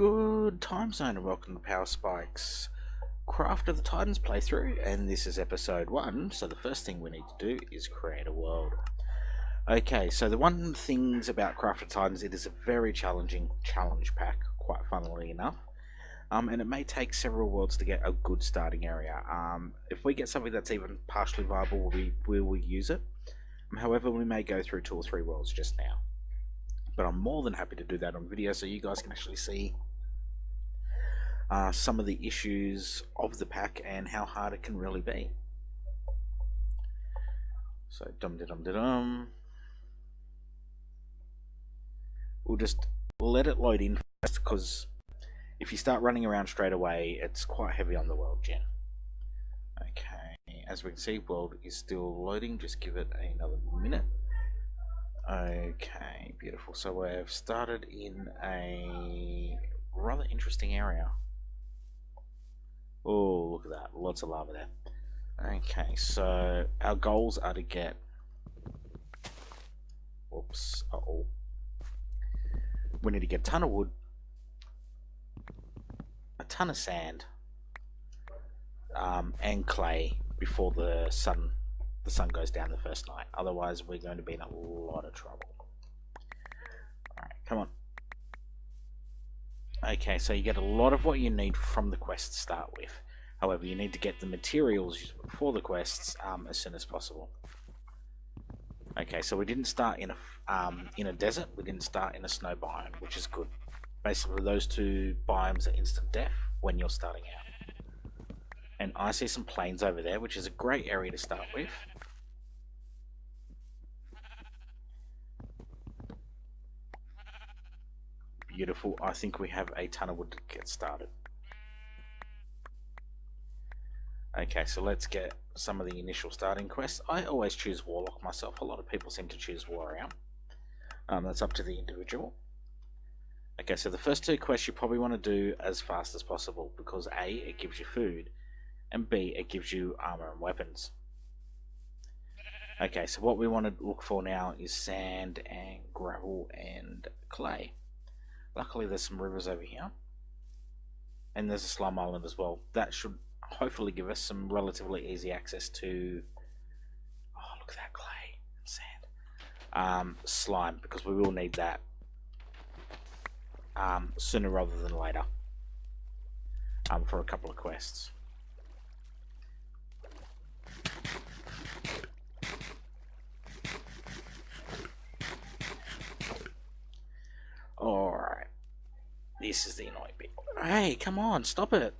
Good time zone and welcome to Power Spike's Craft of the Titans playthrough, and this is episode 1, so the first thing we need to do is create a world. Okay, so the one things about Craft of the Titans, it is a very challenging challenge pack, quite funnily enough, and it may take several worlds to get a good starting area. If we get something that's even partially viable, we will use it. However, we may go through 2 or 3 worlds just now. But I'm more than happy to do that on video so you guys can actually see some of the issues of the pack and how hard it can really be. So dum-de-dum-de-dum. We'll just let it load in first, because if you start running around straight away, it's quite heavy on the world gen. Okay, as we can see, world is still loading. Just give it another minute. Okay, beautiful. So we've started in a rather interesting area. Oh, look at that. Lots of lava there. Okay, so our goals are to get... Oops. Uh-oh. We need to get a ton of wood, a ton of sand, and clay before the sun goes down the first night. Otherwise we're going to be in a lot of trouble. Alright, come on. Okay, so you get a lot of what you need from the quest to start with. However, you need to get the materials for the quests as soon as possible. Okay, so we didn't start in a desert, we didn't start in a snow biome, which is good. Basically those 2 biomes are instant death when you're starting out. And I see some plains over there, which is a great area to start with. Beautiful. I think we have a ton of wood to get started. Okay, so let's get some of the initial starting quests. I always choose Warlock myself. A lot of people seem to choose Warrior. That's up to the individual. Okay, so the first 2 quests you probably want to do as fast as possible, because A, it gives you food, and B, it gives you armor and weapons. Okay, so what we want to look for now is sand and gravel and clay. Luckily there's some rivers over here, and there's a slime island as well. That should hopefully give us some relatively easy access to, oh look at that clay and sand, slime, because we will need that sooner rather than later for a couple of quests. Alright, this is the annoying bit. Hey, come on, stop it.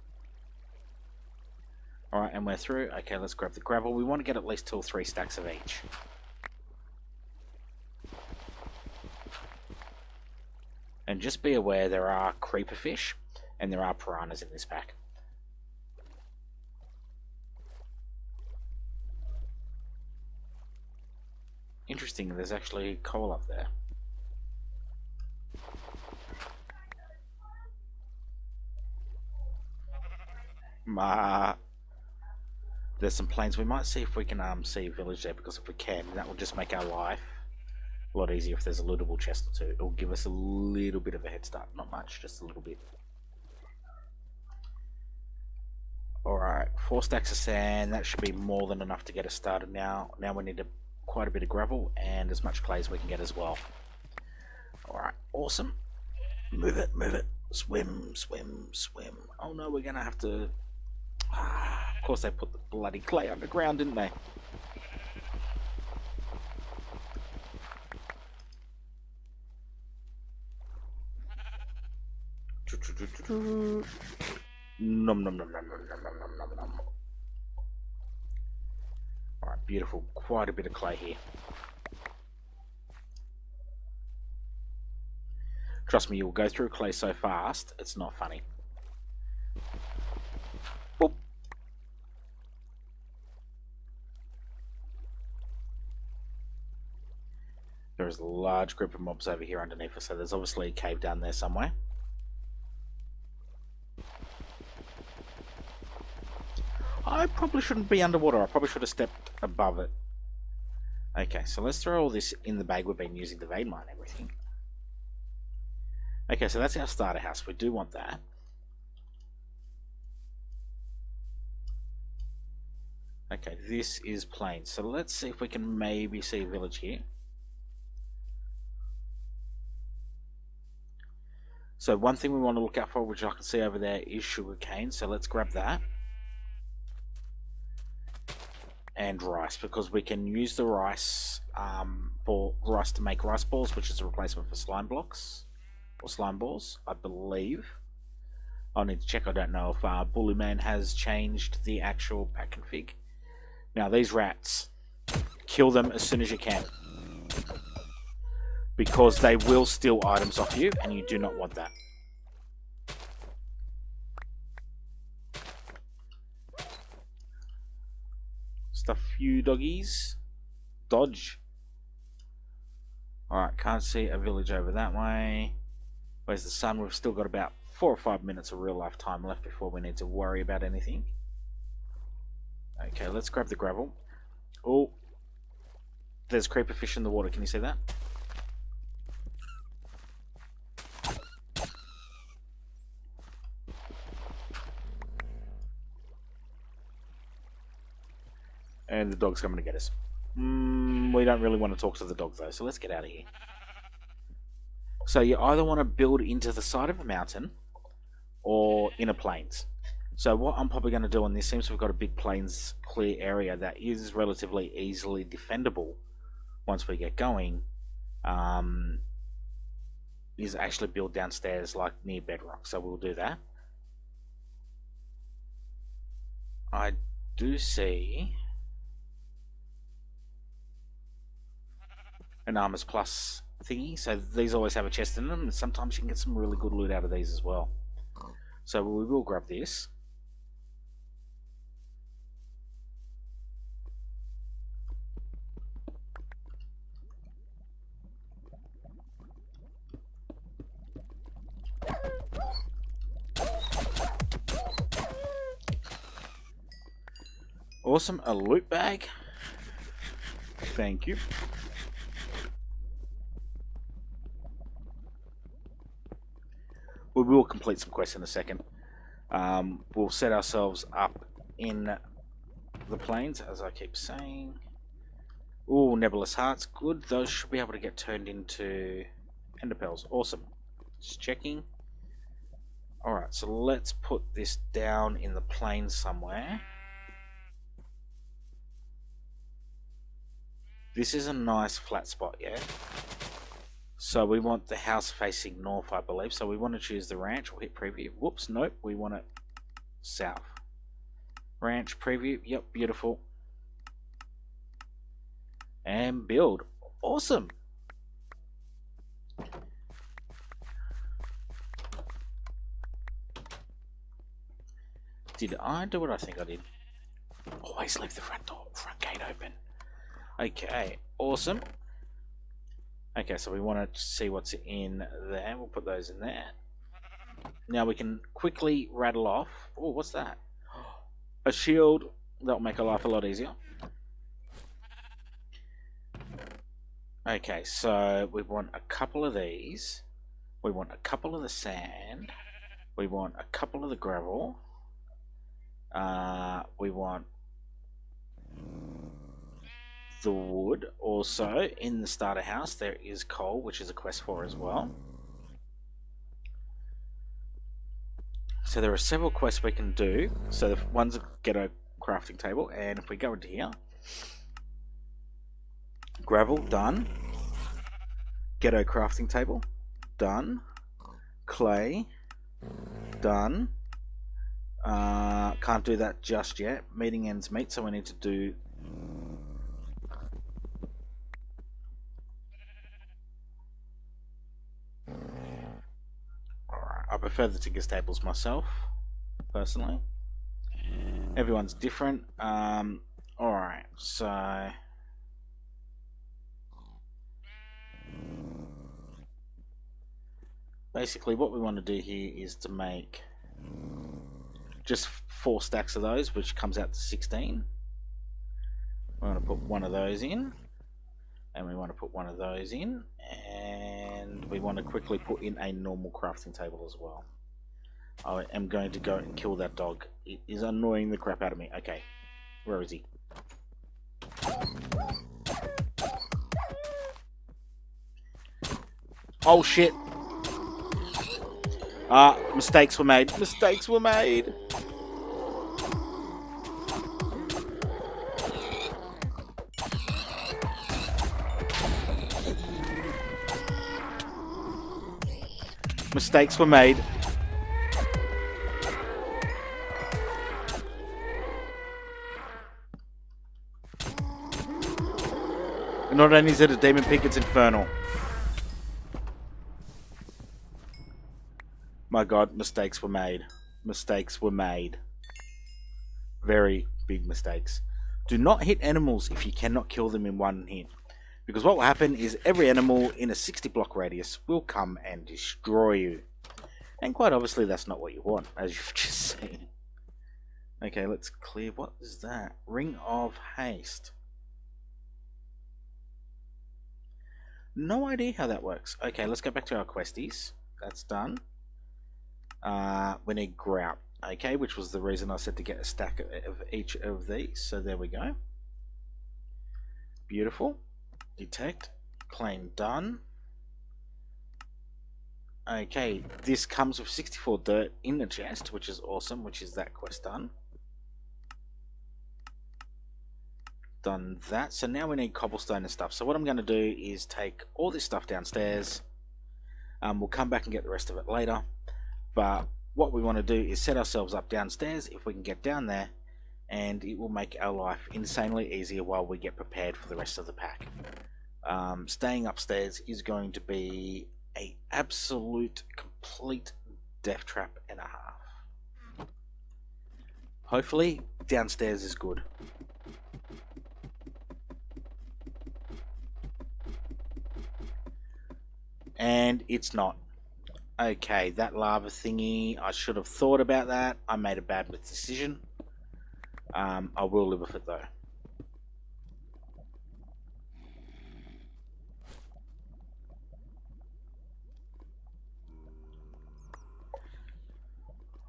Alright, and we're through. Okay, let's grab the gravel. We want to get at least 2 or 3 stacks of each. And just be aware there are creeper fish and there are piranhas in this pack. Interesting, there's actually coal up there. There's some plains. We might see if we can see a village there, because if we can, that will just make our life a lot easier. If there's a lootable chest or 2, it will give us a little bit of a head start. Not much, just a little bit. Alright, 4 stacks of sand. That should be more than enough to get us started now. Now we need quite a bit of gravel and as much clay as we can get as well. Alright, awesome. Move it, move it. Swim, swim, swim. Oh no, we're going to have to... of course they put the bloody clay underground, didn't they? Nom nom nom nom nom nom nom nom nom. Alright, beautiful. Quite a bit of clay here. Trust me, you'll go through clay so fast, it's not funny. Boop. There is a large group of mobs over here underneath us, so there's obviously a cave down there somewhere. I probably shouldn't be underwater. I probably should have stepped above it. Okay, so let's throw all this in the bag we've been using to vein mine everything. Okay, so that's our starter house. We do want that. Okay, this is plain. So let's see if we can maybe see a village here. So one thing we want to look out for, which I can see over there, is sugarcane. So let's grab that. And rice, because we can use the rice rice to make rice balls, which is a replacement for slime blocks. Or slime balls, I believe. I'll need to check. I don't know if Bully Man has changed the actual pack config. Now these rats, kill them as soon as you can, because they will steal items off you, and you do not want that. Stuff you doggies. Dodge. Alright, can't see a village over that way. Where's the sun? We've still got about 4 or 5 minutes of real life time left before we need to worry about anything. Okay, let's grab the gravel. Oh, there's creeper fish in the water. Can you see that? And the dog's coming to get us. We don't really want to talk to the dog though, so let's get out of here. So you either want to build into the side of a mountain or in a plains. So what I'm probably going to do on this, since we've got a big plains clear area that is relatively easily defendable once we get going, is actually build downstairs like near bedrock. So we'll do that. I do see an Armors Plus thingy, so these always have a chest in them, and sometimes you can get some really good loot out of these as well. So we will grab this. Awesome, a loot bag. Thank you. We will complete some quests in a second. We'll set ourselves up in the plains, as I keep saying. Ooh, nebulous hearts, good. Those should be able to get turned into enderpearls. Awesome. Just checking. Alright, so let's put this down in the plains somewhere. This is a nice flat spot, yeah? So we want the house facing north, I believe. So we want to choose the ranch. We'll hit preview. Whoops, nope. We want it south. Ranch, preview. Yep, beautiful. And build. Awesome. Did I do what I think I did? Always leave the front gate open. Okay, awesome. Okay, so we want to see what's in there. We'll put those in there. Now we can quickly rattle off. Oh, what's that? A shield. That'll make our life a lot easier. Okay, so we want a couple of these. We want a couple of the sand. We want a couple of the gravel. We want the wood. Also in the starter house there is coal, which is a quest for as well. So there are several quests we can do. So the one's get a crafting table, and if we go into here, gravel, done. Get a crafting table, done. Clay, done. Can't do that just yet. Meeting ends meet, so we need to do I prefer the Tinker's tables myself, personally. Everyone's different. Alright, so basically what we want to do here is to make just 4 stacks of those, which comes out to 16. We want to put one of those in, and we want to put one of those in, and and we want to quickly put in a normal crafting table as well. I am going to go and kill that dog. It is annoying the crap out of me. Okay, where is he? Oh shit! Mistakes were made. Mistakes were made! Mistakes were made. And not only is it a demon pig, it's infernal. My god, mistakes were made. Mistakes were made. Very big mistakes. Do not hit animals if you cannot kill them in one hit. Because what will happen is every animal in a 60 block radius will come and destroy you. And quite obviously that's not what you want, as you've just seen. Okay, let's clear. What is that? Ring of Haste. No idea how that works. Okay, let's go back to our questies. That's done. We need grout. Okay, which was the reason I said to get a stack of each of these. So there we go. Beautiful. Detect. Claim done. Okay, this comes with 64 dirt in the chest, which is awesome, which is that quest done. Done that. So now we need cobblestone and stuff. So what I'm going to do is take all this stuff downstairs. We'll come back and get the rest of it later. But what we want to do is set ourselves up downstairs if we can get down there. And it will make our life insanely easier while we get prepared for the rest of the pack. Staying upstairs is going to be an absolute complete death trap and a half. Hopefully downstairs is good. And it's not. Okay, that lava thingy, I should have thought about that. I made a bad decision. I will live with it though.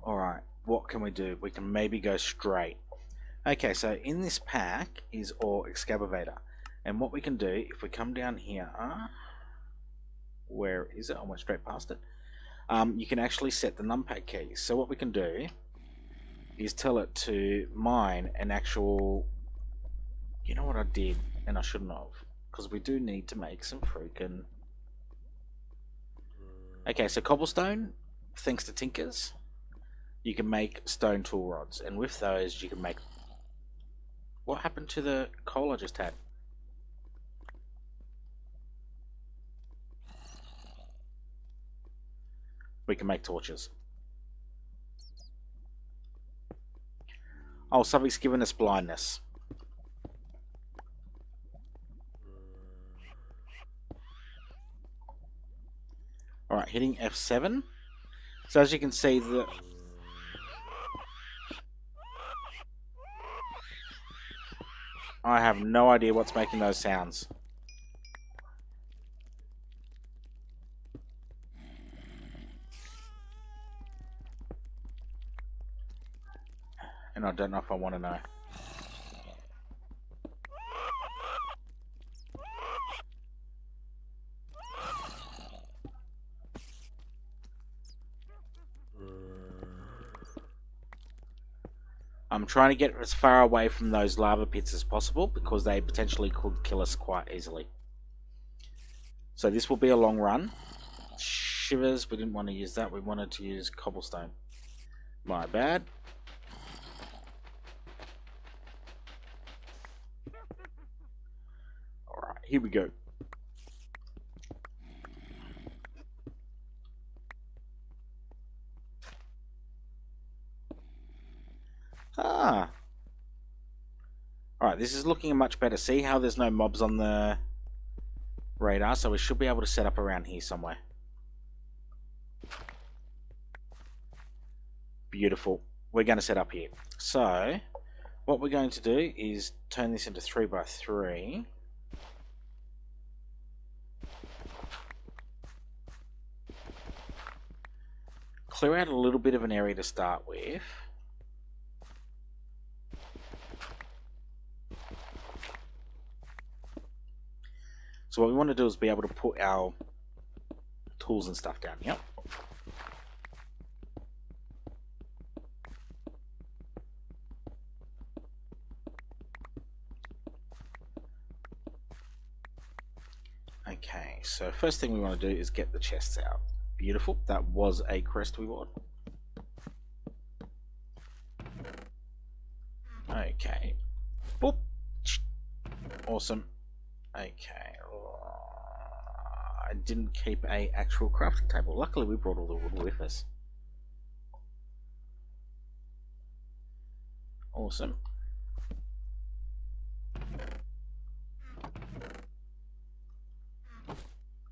Alright, what can we do? We can maybe go straight. Okay, so in this pack is our excavator. And what we can do, if we come down here... where is it? I went straight past it. You can actually set the numpad keys. So what we can do is tell it to mine an actual... You know what I did? And I shouldn't have. Because we do need to make some freaking... Okay, so cobblestone, thanks to Tinkers, you can make stone tool rods. And with those you can make... What happened to the coal I just had? We can make torches. Oh, something's given us blindness. Alright, hitting F7. So as you can see, I have no idea what's making those sounds. And I don't know if I want to know. I'm trying to get as far away from those lava pits as possible because they potentially could kill us quite easily. So this will be a long run. Shivers, we didn't want to use that. We wanted to use cobblestone. My bad. Alright, here we go. Alright, this is looking much better. See how there's no mobs on the radar, so we should be able to set up around here somewhere. Beautiful. We're going to set up here. So, what we're going to do is turn this into 3x3. clear out a little bit of an area to start with. So what we want to do is be able to put our tools and stuff down. Yep. Okay, so first thing we want to do is get the chests out. Beautiful. That was a crest we want. Okay. Boop. Awesome. Okay. I didn't keep a actual crafting table. Luckily we brought all the wood with us. Awesome.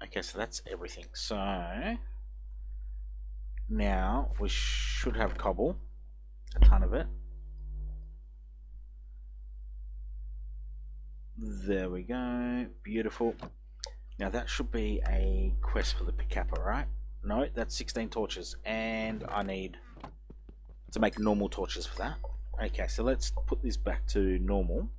Okay, so that's everything. So now we should have cobble, a ton of it. There we go, beautiful. Now that should be a quest for the pickapper, right? No, that's 16 torches, and I need to make normal torches for that. Okay, so let's put this back to normal.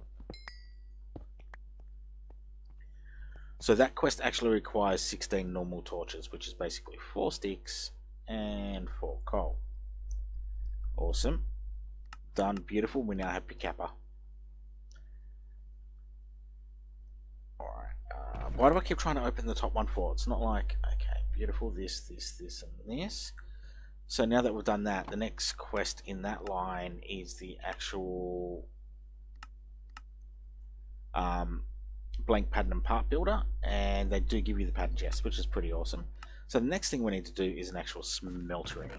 So that quest actually requires 16 normal torches, which is basically 4 sticks and 4 coal. Awesome. Done, beautiful. We now have pickapper. Alright, why do I keep trying to open the top one for? It's not like, okay, beautiful, this, and this. So now that we've done that, the next quest in that line is the actual blank pattern and part builder, and they do give you the pattern chest, which is pretty awesome. So the next thing we need to do is an actual smeltery.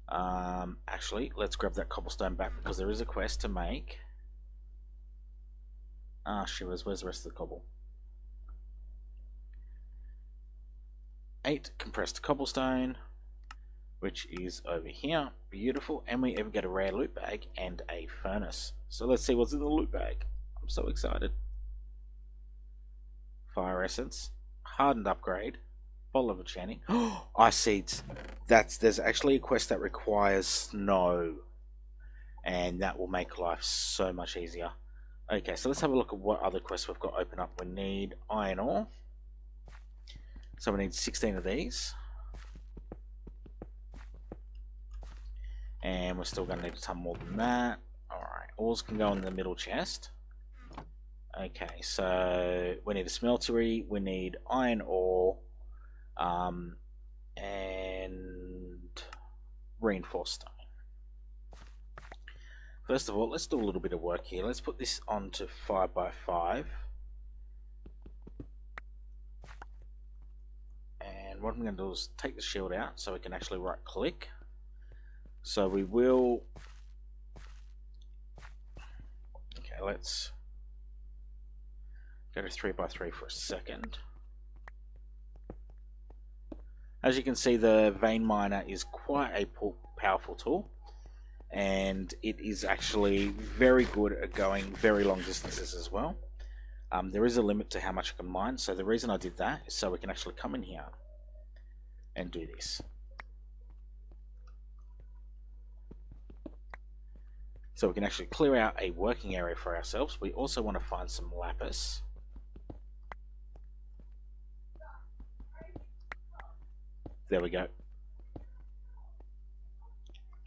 Actually, let's grab that cobblestone back because there is a quest to make. Shivers, where's the rest of the cobble? 8 compressed cobblestone, which is over here. Beautiful. And we even get a rare loot bag and a furnace. So let's see what's in the loot bag. I'm so excited. Fire essence, hardened upgrade, bottle of enchanting. Oh, ice seeds. There's actually a quest that requires snow, and that will make life so much easier. Okay, so let's have a look at what other quests we've got open up. We need iron ore, so we need 16 of these, and we're still going to need a ton more than that. Alright, ores can go in the middle chest. Okay, so we need a smeltery, we need iron ore, and reinforced stone. First of all, let's do a little bit of work here. Let's put this onto 5x5. And what I'm going to do is take the shield out so we can actually right click. So we will... Okay, let's go to 3x3 for a second. As you can see, the vein miner is quite a powerful tool, and it is actually very good at going very long distances as well. There is a limit to how much I can mine, so the reason I did that is so we can actually come in here and do this. So we can actually clear out a working area for ourselves. We also want to find some lapis. There we go.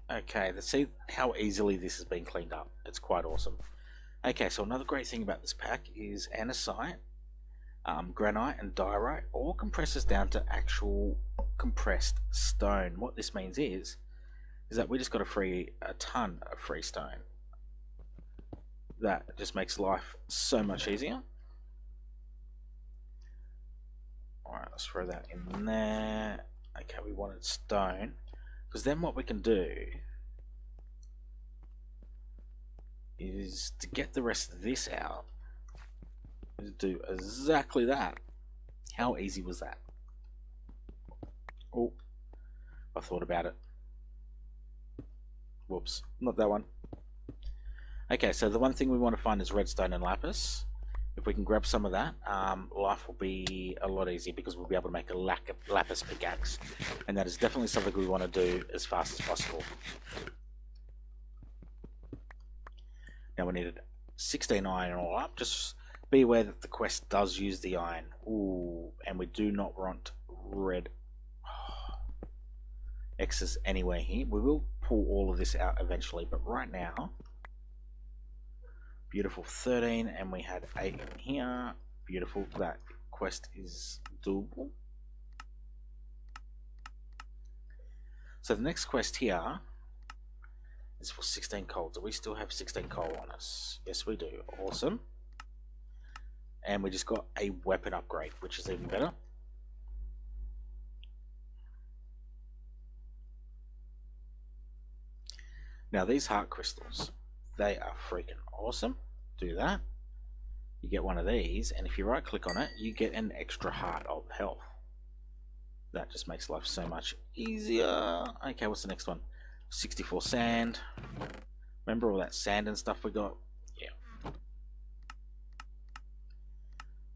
Okay, let's see how easily this has been cleaned up. It's quite awesome. Okay, so another great thing about this pack is andesite, granite and diorite all compresses down to actual compressed stone. What this means is that we just got a ton of free stone. That just makes life so much easier. Alright, let's throw that in there. Okay, we wanted stone, because then what we can do is to get the rest of this out, is do exactly that. How easy was that? Oh, I thought about it. Whoops, not that one. Okay, so the one thing we want to find is redstone and lapis, If we can grab some of that, life will be a lot easier because we'll be able to make a lapis pickaxe, and that is definitely something we want to do as fast as possible. Now we needed 16 iron all up. Just be aware that the quest does use the iron. Ooh, and we do not want red X's anywhere here. We will pull all of this out eventually, but right now, beautiful 13, and we had 8 in here. Beautiful, that quest is doable. So the next quest here is for 16 coal. Do we still have 16 coal on us? Yes, we do. Awesome. And we just got a weapon upgrade, which is even better. Now these heart crystals, they are freaking awesome. Do that. You get one of these, and if you right click on it, you get an extra heart of health. That just makes life so much easier. Okay, what's the next one? 64 sand. Remember all that sand and stuff we got? Yeah.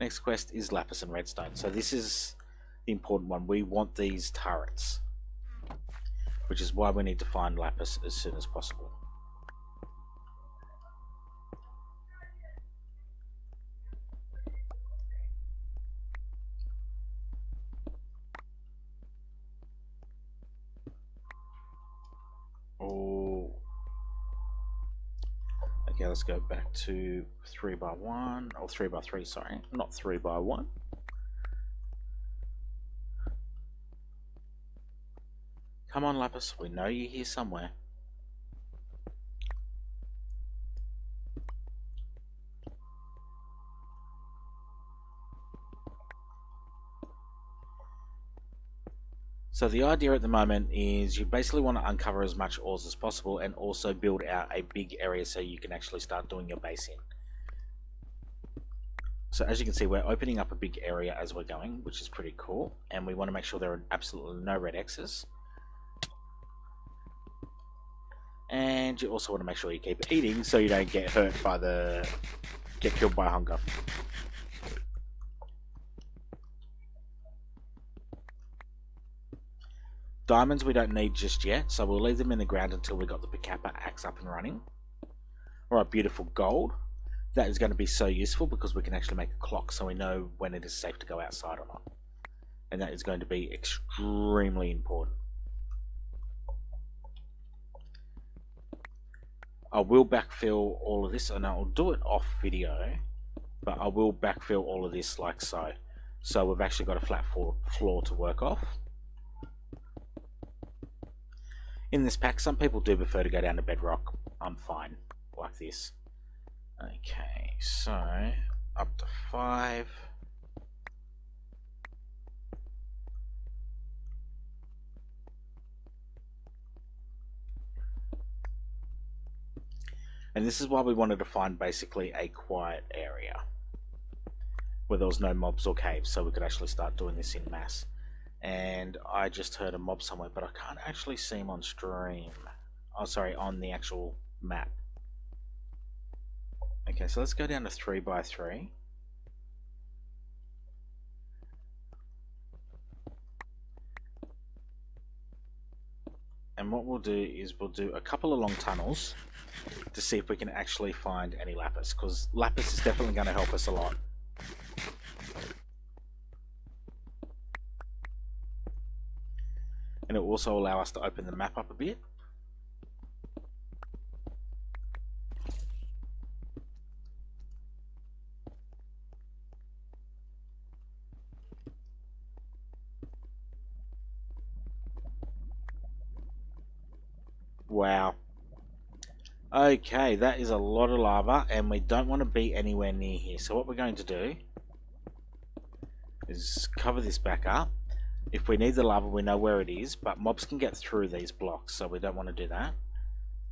Next quest is lapis and redstone. So this is the important one. We want these turrets, which is why we need to find lapis as soon as possible. Oh. Okay, let's go back to 3x1, or 3x3, sorry, not 3x1. Come on, lapis, we know you're here somewhere. So the idea at the moment is you basically want to uncover as much ores as possible and also build out a big area so you can actually start doing your base in. So as you can see, we're opening up a big area as we're going, which is pretty cool, and we want to make sure there are absolutely no red X's. And you also want to make sure you keep eating so you don't get hurt by get killed by hunger. Diamonds we don't need just yet, so we'll leave them in the ground until we got the Picappa axe up and running. Alright, beautiful gold. That is going to be so useful because we can actually make a clock so we know when it is safe to go outside or not. And that is going to be extremely important. I will backfill all of this, and I'll do it off video, but I will backfill all of this like so. So we've actually got a flat floor to work off. In this pack, some people do prefer to go down to bedrock. I'm fine like this. Okay, so up to 5. And this is why we wanted to find basically a quiet area where there was no mobs or caves, so we could actually start doing this in mass. And I just heard a mob somewhere, but I can't actually see him on stream. Oh, sorry, on the actual map. Okay, so let's go down to 3x3. And what we'll do is we'll do a couple of long tunnels to see if we can actually find any lapis, because lapis is definitely going to help us a lot. And it will also allow us to open the map up a bit. Wow. Okay, that is a lot of lava, and we don't want to be anywhere near here. So what we're going to do is cover this back up. If we need the lava, we know where it is, but mobs can get through these blocks, so we don't want to do that.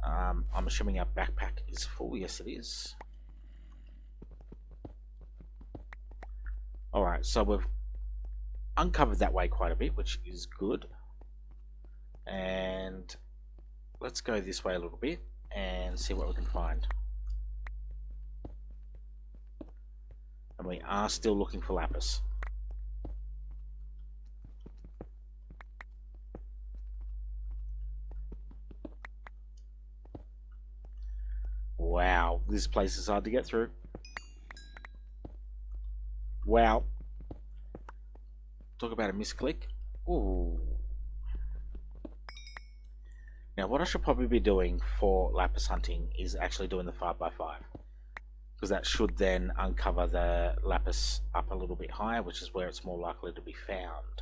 I'm assuming our backpack is full. Yes, it is. Alright, so we've uncovered that way quite a bit, which is good. And let's go this way a little bit and see what we can find. And we are still looking for lapis. Wow, this place is hard to get through. Wow. Talk about a misclick. Ooh. Now what I should probably be doing for lapis hunting is actually doing the 5x5. Because that should then uncover the lapis up a little bit higher, which is where it's more likely to be found.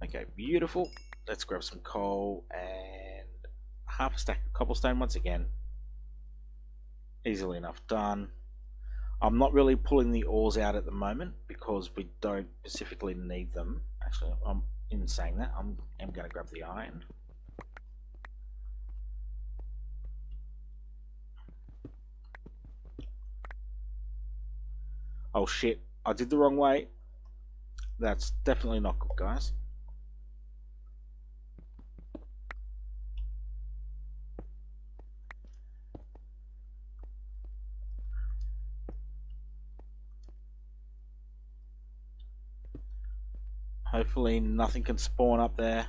Okay, beautiful. Let's grab some coal and half a stack of cobblestone once again. Easily enough done. I'm not really pulling the ores out at the moment because we don't specifically need them. Actually, in saying that, I'm going to grab the iron. Oh shit, I did the wrong way. That's definitely not good, guys. Hopefully nothing can spawn up there.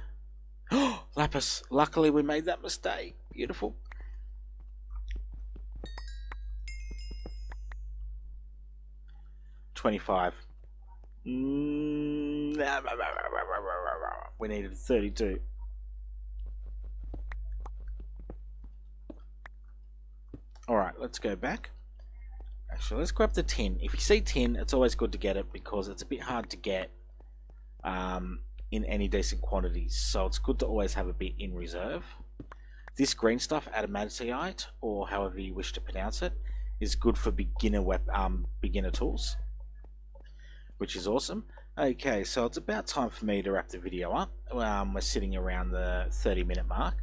Lapis! Luckily we made that mistake. Beautiful. $25. We needed 32. Alright, let's go back. Actually, let's grab the tin. If you see tin, it's always good to get it because it's a bit hard to get in any decent quantities, so it's good to always have a bit in reserve. This green stuff, adamantiite, or however you wish to pronounce it, is good for beginner tools, which is awesome. Okay, so it's about time for me to wrap the video up. We're sitting around the 30-minute mark.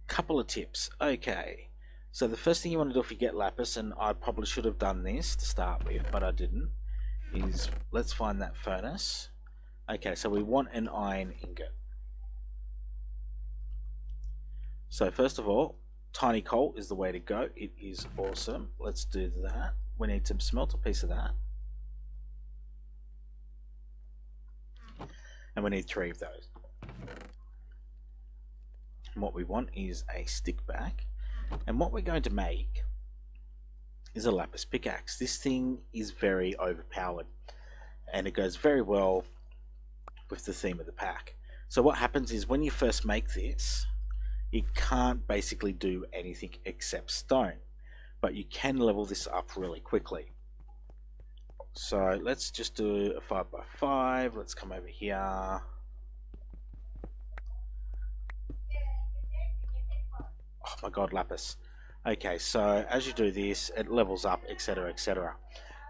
Couple of tips. Okay, so the first thing you want to do if you get lapis, and I probably should have done this to start with, but I didn't, is let's find that furnace. Okay, so we want an iron ingot. So first of all, tiny coal is the way to go. It is awesome. Let's do that. We need to smelt a piece of that. And we need 3 of those. And what we want is a stick back. And what we're going to make is a lapis pickaxe. This thing is very overpowered. And it goes very well with the theme of the pack. So what happens is when you first make this, you can't basically do anything except stone. But you can level this up really quickly. So let's just do a 5x5. Let's come over here. Oh my god, lapis. Okay, so as you do this, it levels up, etc, etc.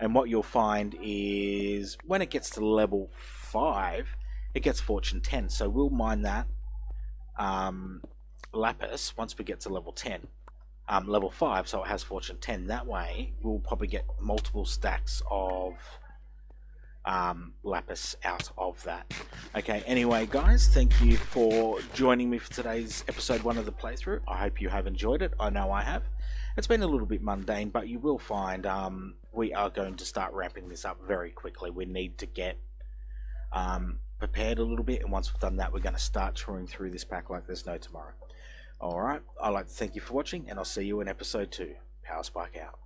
And what you'll find is when it gets to level 5, it gets fortune 10. So we'll mine that lapis once we get to level 10. Level 5, so it has fortune 10. That way we'll probably get multiple stacks of lapis out of that. Okay, anyway guys, thank you for joining me for today's episode 1 of the playthrough. I hope you have enjoyed it. I know I have. It's been a little bit mundane, but you will find we are going to start ramping this up very quickly. We need to get prepared a little bit, and once we've done that, we're going to start chewing through this pack like there's no tomorrow. Alright, I'd like to thank you for watching, and I'll see you in episode 2. Power Spike out.